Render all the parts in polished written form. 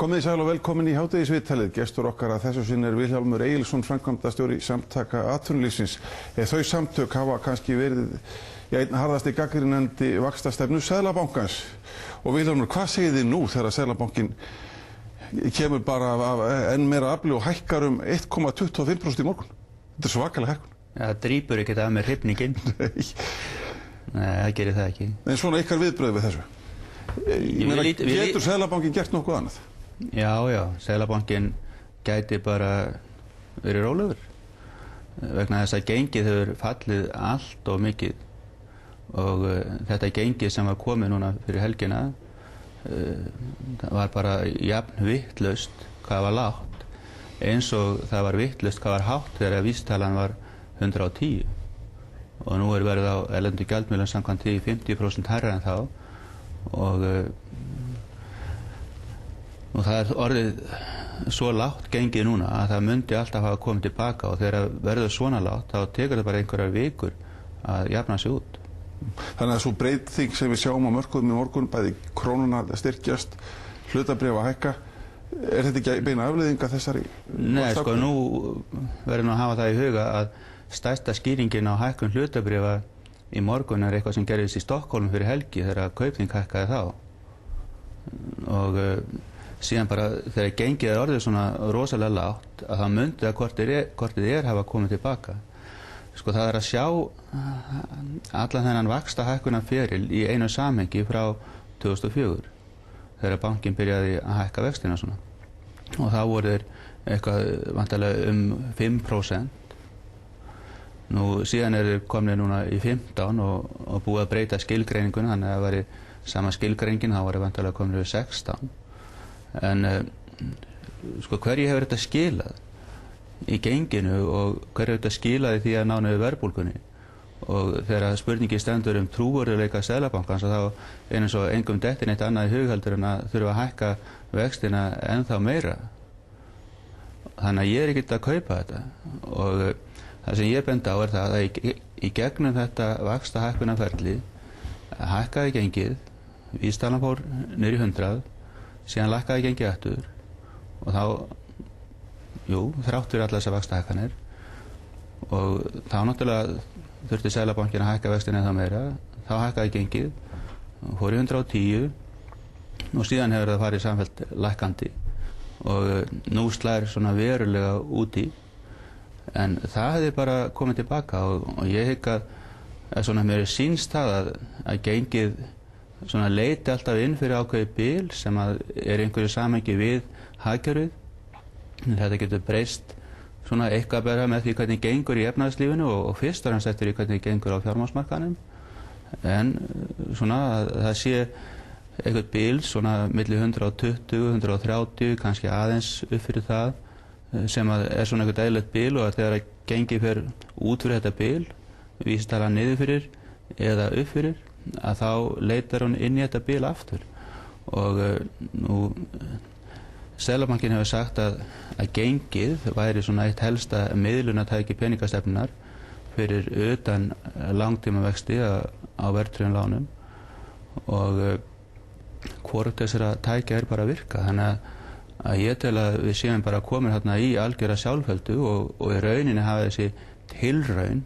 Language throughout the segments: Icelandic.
Komið sæl og velkomin í hádegisviðtalið. Gestur okkar að þessu sinni Vilhjálmur Egilsson, framkvæmdastjóri Samtaka atvinnulífsins. Þau samtök hafa kannski verið einn harðasti gagnrýnandi vaxtastefnu Seðlabankans. Og Vilhjálmur, hvað segir þið nú þegar Seðlabankinn kemur bara af enn meira afli og hækkar 1,25% í morgun? Þetta er svakalega hækkun. Það drýpur ekkert af með hrifningin. Nei, það gerir það ekki. En svona ykkar viðbrögð við þessu? Getur Seðlabankinn gert nokkuð annað? Já, Seðlabankinn gæti bara verið rólegur. Vegna þess að gengið hefur fallið allt og mikið. Og þetta gengið sem var komið núna fyrir helgina, það var bara jafn vitlaust hvað var lágt, eins og það var vitlaust hvað var hátt þegar vísitalan var 110. Og nú er verið á erlendu gjaldmiðlum samkvæmt 50% hærra en þá. Og það er orðið svo lágt gengið núna að það myndi alltaf hafa komið tilbaka, og þegar það verður svona lágt þá tekur það bara einhverjar vikur að jafna sig út. Þannig að svo breyting sem við sjáum á mörkuðum í morgun, bæði krónuna styrkjast, hlutabréfa hækka, er þetta ekki beina afleiðinga þessari? Nei, sko, nú verður að hafa það í huga að stærsta skýringin á hækkun hlutabréfa í morgun er eitthvað sem gerðist í Stokkólum fyrir helgi þegar Kaupþing hækkaði þá. Og síðan bara þegar gengið er orðið svona rosalega lágt að það myndi að kortið er hafa komið tilbaka. Sko, það er að sjá allan þennan vaxtahækkunar feril í einu samhengi frá 2004 þegar bankinn byrjaði að hækka vextina svona. Og þá voru þeir eitthvað vantarlega 5%. Nú síðan er þeir komnir núna í 15 og búið að breyta skilgreininguna, þannig að það væri sama skilgreiningin, þá voru vantarlega komnir í 16. En sko, hverju hefur þetta skilað í genginu og hverju þetta skilaði því að ná niður verðbólgunni? Og þegar spurningi stendur trúverðugleika Seðlabankans, þá eins og engum dettur neitt annað í hug heldur en að þurfa að hækka vextina ennþá meira. Þannig að ég er ekkert að kaupa þetta. Og það sem ég bendi á er það að í gegnum þetta vaxtahækkunarferli hækkaði gengið, vísitalan fór niður í 100, síðan lækkaði gengið aftur, og þá þrátt fyrir allar þessar vaxtahækkanir, og þá náttúrulega þurfti Seðlabankinn að hækka vextina ennþá meira, þá hækkaði gengið, fór í 110 og síðan hefur það farið samfellt lækkandi og nú slær svona verulega úti, en það hefði bara komið tilbaka og ég hygg að svona mér sýnst það að gengið svona leiti alltaf inn fyrir ákveðið bil sem að er einhverju samhengi við hagkerfið. Þetta getur breyst svona eitthvað bara með því hvernig gengur í efnahagslífinu og fyrst og fremst eftir því hvernig gengur á fjármagnsmarkaðnum. En svona það sé eitthvað bil svona milli 120, 130, kannski aðeins upp fyrir það, sem að er svona eitthvað eðlilegt bil, og að þegar að gengi fer út fyrir þetta bil, vísitalan niður fyrir eða upp fyrir, að þá leitar hún inn í þetta bil aftur. Og nú Seðlabankinn hefur sagt að gengið væri svona eitt helsta miðlunartæki peningastefnunar fyrir utan langtímavexti á verðtryggðum lánum, og hvort þessara tækja er bara að virka. Þannig að ég tel að við séum bara komin hérna í algjöra sjálfheldu og í rauninni hafa þessi tilraun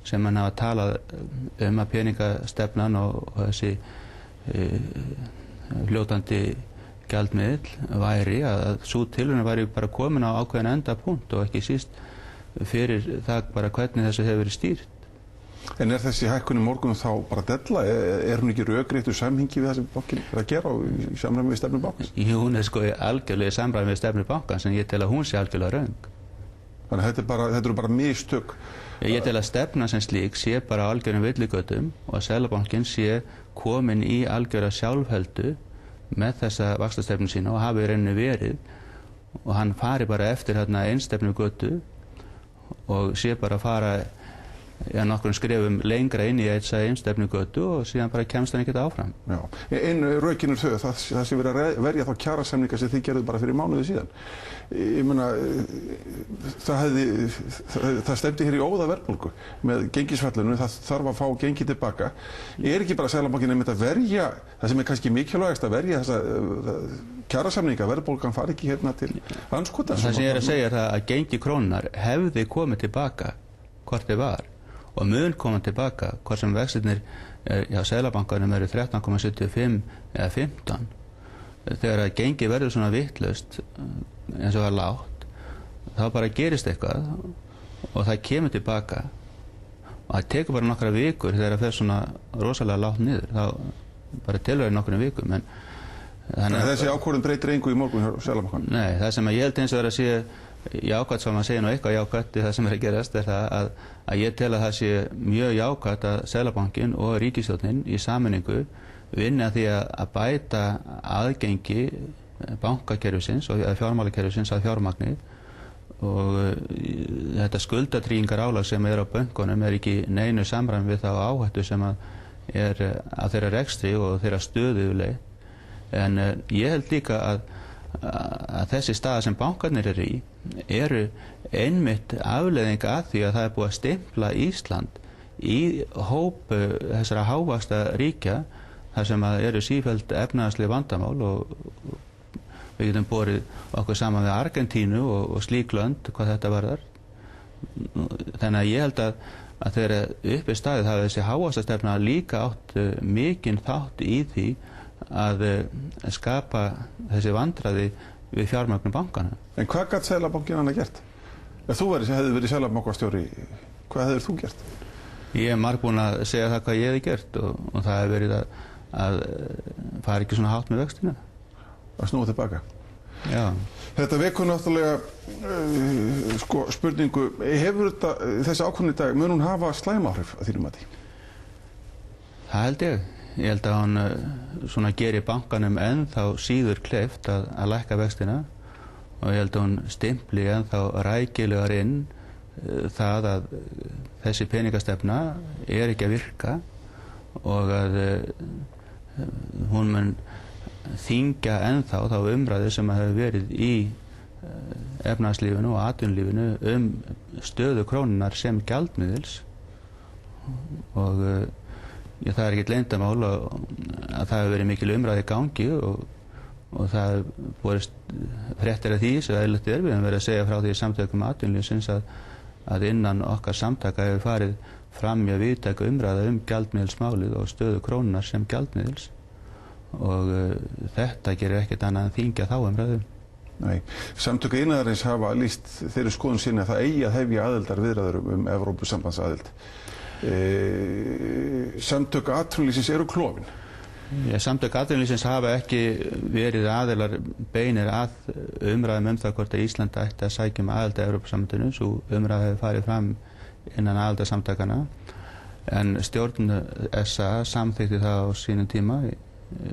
sem mann hafa talað að peningastefnan og þessi fljótandi gjaldmiðill væri, að sú tilraun væri bara komin á ákveðin endapunkt og ekki síst fyrir það bara hvernig þessu hefur verið stýrt. En er þessi hækkun í morgun þá bara della? Er hún ekki rökréttur samhengi við það sem bankinn er að gera í samræmi við stefnu bankans? Jú, hún er sko algjörlega í samræmi við stefnu bankans, en ég tel að hún sé algjörlega röng. Þannig að þetta eru bara mistök? Ég tel að stefna sem slík sé bara á algjörum villigötum og að Seðlabankinn sé komin í algjöra sjálfheldu með þessa vaxtastefnu sína og hafi í rauninni verið, og hann fari bara eftir einstefnu götu og sé bara að fara nokkrum skrefum lengra inn í einstefnugötu og síðan bara kemst hann ekkert áfram. Já, rökin þau, það sé verið að verja þá kjarasamninga sem þið gerðu bara fyrir mánuði síðan. Ég meina, það stefndi hér í óða verðbólgu með gengisfallinu, það þarf að fá gengið tilbaka. Ekki bara Seðlabankinn einmitt að verja, það sem kannski mikilvægast að verja þessa kjarasamninga, verðbólgan fari ekki hérna til andskotans. Það sem ég að segja er að gengi krónunnar hefði komið tilbaka hvort þið var og mun koma tilbaka hvort sem vextirnir hjá Seðlabankanum eru 13,75 eða 15. Þegar að gengi verður svona vitlaust eins og var lágt, þá bara gerist eitthvað og það kemur tilbaka og það tekur bara nokkra vikur þegar það fer svona rosalega lágt niður, þá bara tilverið nokkrum vikum. Þessi ákvörðun breytir engu í morgun hjá Seðlabankanum? Nei, það sem ég held eins og er að sé jákvætt, sem að segja nú eitthvað jákvætt í það sem er að gerast, er það að ég tel að það sé mjög jákvætt að Seðlabankinn og ríkisstjórnin í sameiningu vinna því að bæta aðgengi bankakerfisins og fjármálakerfisins að fjármagni og þetta skuldatryggingar álag sem er á bönkunum er ekki neinu samræmi við þá áhættu sem er að þeirra rekstri og þeirra stöðu yfirleitt. En ég held líka að þessi staða sem bankarnir eru einmitt afleiðinga að því að það er búið að stimpla Ísland í hóp þessara hávaxta ríkja þar sem eru sífellt efnahagsleg vandamál og við getum borið okkur saman við Argentínu og slík lönd hvað þetta varðar. Þannig að ég held að þegar uppi staðið hafi þessi hávaxtastefna líka átt mikinn þátt í því að skapa þessi vandræði við fjármögnun bankana. En hvað gat Seðlabankinn annað gert? Ef þú hefði verið seðlabankastjóri, hvað hefðir þú gert? Ég er margbúinn að segja það hvað ég hefði gert og það hefði verið að fara ekki svona hátt með vextina. Að snúa tilbaka? Já. Þetta vekur náttúrulega spurningu, hefur þessi ákvörðun í dag, mun hún hafa slæm áhrif að þínu mati? Það held ég. Ég held að hann svona gerir bankanum ennþá síður kleift að lækka vextina og ég held að hún stimpli ennþá rækilegar inn það að þessi peningastefna er ekki að virka og að hún mun þyngja ennþá þá umræðu sem hefur verið í efnahagslífinu og atvinnulífinu stöðu krónunnar sem gjaldmiðils og það er ekkert leyndarmál að það hefur verið mikil umræða í gangi og það hefur borist fréttir af því sem eðlilegt er. Við höfum verið að segja frá því í samtökum atvinnulífsins að innan okkar samtaka hefur farið fram í að víðtæka umræða gjaldmiðilsmálið og stöðu krónunnar sem gjaldmiðils og þetta gerir ekkert annað en þyngja þá umræðu. Nei, samtök iðnaðarins hafa lýst þeirri skoðun sinni að það eigi að hefja aðildarviðræður Evrópusambandsaðild. Samtök atvinnulífsins eru klofin? Samtök atvinnulífsins hafa ekki verið aðilar beinir að umræðum það hvort að Ísland ætti að sækja aðild að Evrópusambandinu. Sú umræða hefur farið fram innan aðildarsamtakana en stjórn SA samþykkti það á sínum tíma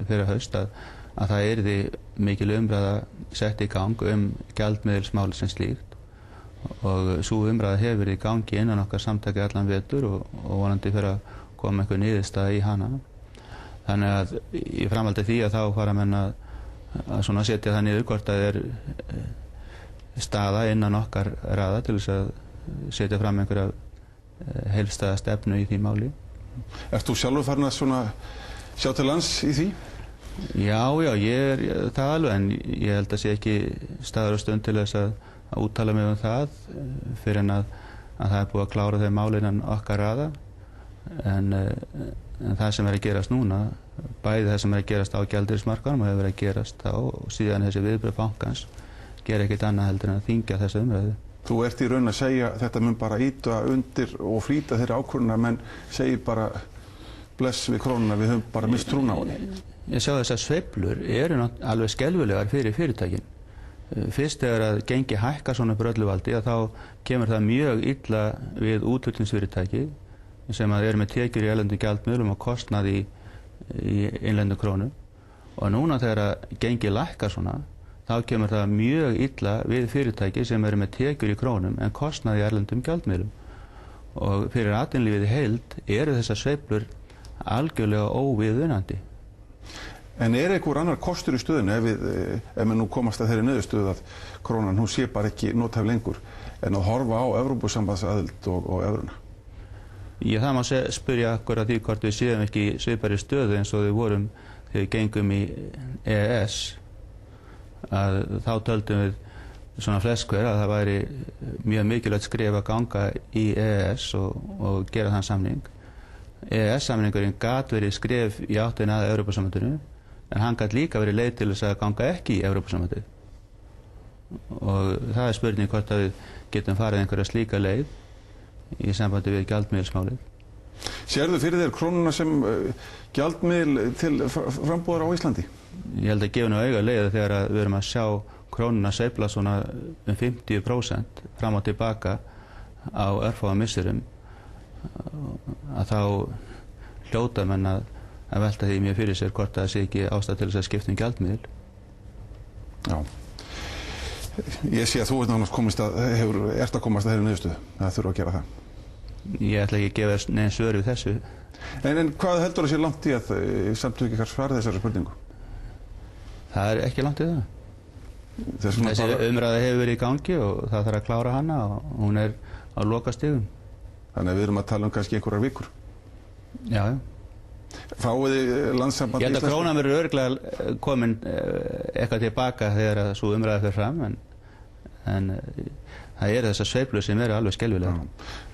fyrir haust að það yrði mikil umræða sett í gang gjaldmiðilsmál sem slíkt og svo umræða hefur verið í gangi innan okkar samtaki allan vetur og vonandi fyrir að koma einhver niðurstaða í hana. Þannig að í framhaldi því að þá fara menn að svona setja það niður hvort að staða innan okkar raða til þess að setja fram einhverja heildstæða stefnu í því máli. Ert þú sjálfur farin að svona sjá til lands í því? Já, ég er það alveg en ég held að sé ekki staður og stund til þess að úttala mig það fyrir en að það er búið að klára þeim máli innan okkar raða en það sem er að gerast núna, bæði það sem er að gerast á gjaldeyrismarkaðnum og hefur verið að gerast á og síðan þessi viðbrögð bankans gera ekkert annað heldur en að þyngja þessa umræðu. Þú ert í raun að segja þetta mun bara ýta undir og flýta þeirra ákvörðuna menn segir bara bless við krónuna, við höfum bara mist trúna á henni. Ég sjá þessar sveiflur eru alveg skelfilegar fyrir fyrirtækin. Fyrst þegar að gengi hækka svona upp ölluvaldi að þá kemur það mjög illa við útflutningsfyrirtæki sem að eru með tekjur í erlendum gjaldmiðlum og kostnað í innlendu krónu og núna þegar að gengi lækkar svona þá kemur það mjög illa við fyrirtæki sem eru með tekjur í krónum en kostnað í erlendum gjaldmiðlum og fyrir atvinnulífið í heild eru þessar sveiflur algjörlega óviðunandi. En einhver annar kostur í stöðunni ef við nú komast að þeirri niðurstöðu að krónan hún sé bara ekki nothæf lengur en að horfa á Evrópusambandsaðild og evruna? Það má spyrja okkur að því hvort við séum ekki í svipari stöðu eins og við vorum þegar við gengum í EES, að þá töldum við svona flest hver að það væri mjög mikilvægt skref að ganga í EES og gera þann samning. EES-samningurinn gat verið skref í áttina að Evrópusambandinu, en hann gat líka verið leið til þess að ganga ekki í Evrópusambandið. Og það er spurning hvort að við getum farið einhverja slíka leið í sambandi við gjaldmiðilsmálið. Sérðu fyrir þér krónuna sem gjaldmiðil til frambúðar á Íslandi? Ég held að gefa nú auga leið þegar við erum að sjá krónuna sveifla svona 50% fram og tilbaka á örfáum misserum, að þá hljóta menn að velta því mjög fyrir sér hvort það sé ekki ástæða til þess að skipta gjaldmiðil. Já. Ég sé að þú ert að komast að þeirri niðurstöðu. Það þurfa að gera það. Ég ætla ekki að gefa neins svör við þessu. En hvað heldur að sé langt í að samtök ykkar svara þessari spurningu? Það er ekki langt í það. Þessi umræða hefur verið í gangi og það þarf að klára hana og hún er á lokastigum. Þannig að við erum að tala kannski einhverjar vikur. Já. Fáið þið Landssamband Íslands? Ég held að krónan verður örugglega komin eitthvað tilbaka þegar sú umræða fer fram, en það eru þessar sveiflur sem eru alveg skelfilegar.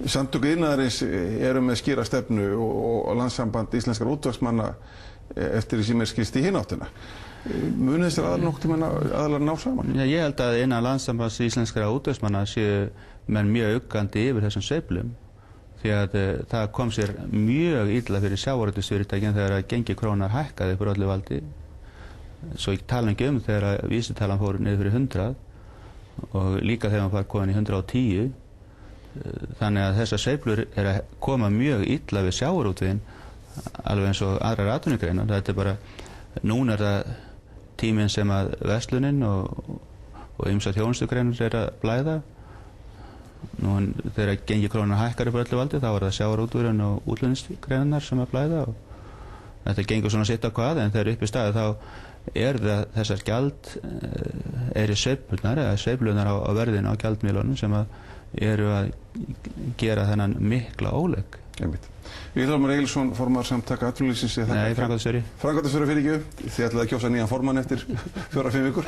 Samtök iðnaðarins eru með skýra stefnu og Landssamband íslenskra útvegsmanna eftir því sem skilst í hina áttina. Munið þessir aðalar ná saman? Ég held að innan Landssambands íslenskra útvegsmanna séu menn mjög uggandi yfir þessum sveiflum, því að það kom sér mjög illa fyrir sjávarútvegsfyrirtækin þegar að gengi krónar hækkaði upp úr öllu valdi. Svo ég tala ekki þegar vísitalan fór niður fyrir 100 og líka þegar hann var komin í 110. Þannig að þessar sveiflur er að koma mjög illa við sjávarútveginn, alveg eins og aðrar atvinnugreinar. Þetta er bara, núna er það tíminn sem að verslunin og ýmsar þjónustugreinar er að blæða. Nú þegar gengi krónan hækkar upp á öllu valdi þá er það sjávarútvegurinn og útflutningsgreinarnar sem að blæða og þetta gengur svona sitt á hvað, en þegar upp í staði þá er það þessar sveiflunar á verðinu á gjaldmiðlunum sem eru að gera þennan mikla ólegg. Vilhjálmur Egilsson, formaður Samtaka atvinnulífsins. Nei, framkvæmdastjóri. Framkvæmdastjóri fyrir ekki, þið ætlaði að kjósa nýjan formann eftir 4-5 vikur.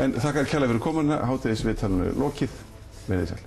En þakka kærlega fyrir komuna, hádegisviðtalinu lokið, verið sæl.